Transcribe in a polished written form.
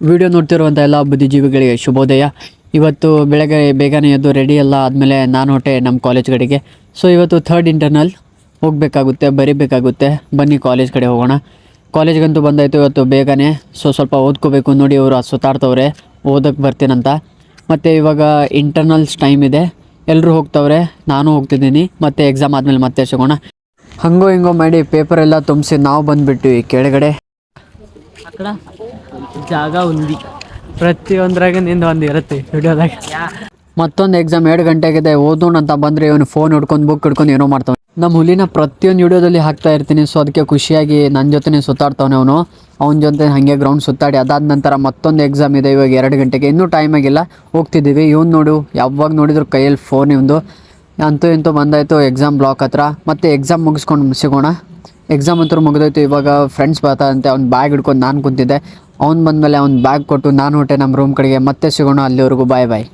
Video ನೋಡ್ತಿರುವಂಥ ಎಲ್ಲ ಬುದ್ಧಿಜೀವಿಗಳಿಗೆ ಶುಭೋದಯ. ಇವತ್ತು ಬೆಳಗ್ಗೆ ಬೇಗನೆ ಎದ್ದು ರೆಡಿ ಎಲ್ಲ ಆದಮೇಲೆ ನಾನು ಹೊಟ್ಟೆ ನಮ್ಮ ಕಾಲೇಜ್ ಕಡೆಗೆ. ಸೊ ಇವತ್ತು ಥರ್ಡ್ ಇಂಟರ್ನಲ್ ಹೋಗಬೇಕಾಗುತ್ತೆ, ಬರೀಬೇಕಾಗುತ್ತೆ. ಬನ್ನಿ ಕಾಲೇಜ್ ಕಡೆ ಹೋಗೋಣ. ಕಾಲೇಜ್ಗಂತೂ ಬಂದಾಯಿತು ಇವತ್ತು ಬೇಗನೆ. ಸ್ವಲ್ಪ ಓದ್ಕೋಬೇಕು. ನೋಡಿ ಅವರು ಸುತ್ತಾಡ್ತವ್ರೆ ಓದೋಕ್ಕೆ ಬರ್ತೀನಂತ. ಮತ್ತು ಇವಾಗ ಇಂಟರ್ನಲ್ಸ್ ಟೈಮ್ ಇದೆ, ಎಲ್ಲರೂ ಹೋಗ್ತವ್ರೆ, ನಾನು ಹೋಗ್ತಿದ್ದೀನಿ. ಮತ್ತು ಎಕ್ಸಾಮ್ ಆದಮೇಲೆ ಮತ್ತೆ ಸಿಗೋಣ. ಹಂಗೋ ಹಿಂಗೋ ಮಾಡಿ ಪೇಪರೆಲ್ಲ ತುಂಬಿಸಿ ನಾವು ಬಂದುಬಿಟ್ವಿ ಕೆಳಗಡೆ. ಅక్కడ ಜಾಗ ఉంది, ಪ್ರತಿಯೊಂದ್ರಾಗ ನಿಂದು ಒಂದು ಇರುತ್ತೆ ವಿಡಿಯೋದಾಗ. ಮತ್ತೊಂದು ಎಕ್ಸಾಮ್ 2 ಗಂಟೆಗಿದೆ, ಓದೋಣ ಅಂತ ಬಂದರೆ ಇವನು ಫೋನ್ ಹಿಡ್ಕೊಂಡು ಬುಕ್ ಹಿಡ್ಕೊಂಡು ಏನೋ ಮಾಡ್ತಾವೆ. ನಮ್ಮ ಹುಲಿನ ಪ್ರತಿಯೊಂದು ವಿಡಿಯೋದಲ್ಲಿ ಹಾಕ್ತಾ ಇರ್ತೀನಿ. ಸೊ ಅದಕ್ಕೆ ಖುಷಿಯಾಗಿ ನನ್ನ ಜೊತೆ ಸುತ್ತಾಡ್ತಾವನೆ ಅವನು. ಅವನ ಜೊತೆ ಹಾಗೆ ಗ್ರೌಂಡ್ ಸುತ್ತಾಡಿ ಅದಾದ ನಂತರ ಮತ್ತೊಂದು ಎಕ್ಸಾಮ್ ಇದೆ ಇವಾಗ 2 ಗಂಟೆಗೆ. ಇನ್ನೂ ಟೈಮ್ ಆಗಿಲ್ಲ, ಹೋಗ್ತಿದ್ದೀವಿ. ಇವ್ನು ನೋಡು ಯಾವಾಗ ನೋಡಿದ್ರು ಕೈಯಲ್ಲಿ ಫೋನ್ ಇವಂದು. ಅಂತೂ ಇಂತೂ ಬಂದಾಯಿತು ಎಕ್ಸಾಮ್ ಬ್ಲಾಕ್ ಹತ್ರ. ಮತ್ತು ಎಕ್ಸಾಮ್ ಮುಗಿಸ್ಕೊಂಡು ಸಿಗೋಣ. ಎಕ್ಸಾಮ್ ಅಂತೂ ಮುಗಿದೋಯ್ತು. ಇವಾಗ ಫ್ರೆಂಡ್ಸ್ ಬರ್ತಾರಂತೆ, ಅವ್ನು ಬ್ಯಾಗ್ ಹಿಡ್ಕೊಂಡು ನಾನು ಕುಂತಿದ್ದೆ. ಅವ್ನು ಬಂದಮೇಲೆ ಅವ್ನು ಬ್ಯಾಗ್ ಕೊಟ್ಟು ನಾನು ಹೊಟ್ಟೆ ನಮ್ಮ ರೂಮ್ ಕಡೆಗೆ. ಮತ್ತೆ ಸಿಗೋಣ, ಅಲ್ಲಿವರೆಗೂ ಬಾಯ್ ಬಾಯ್.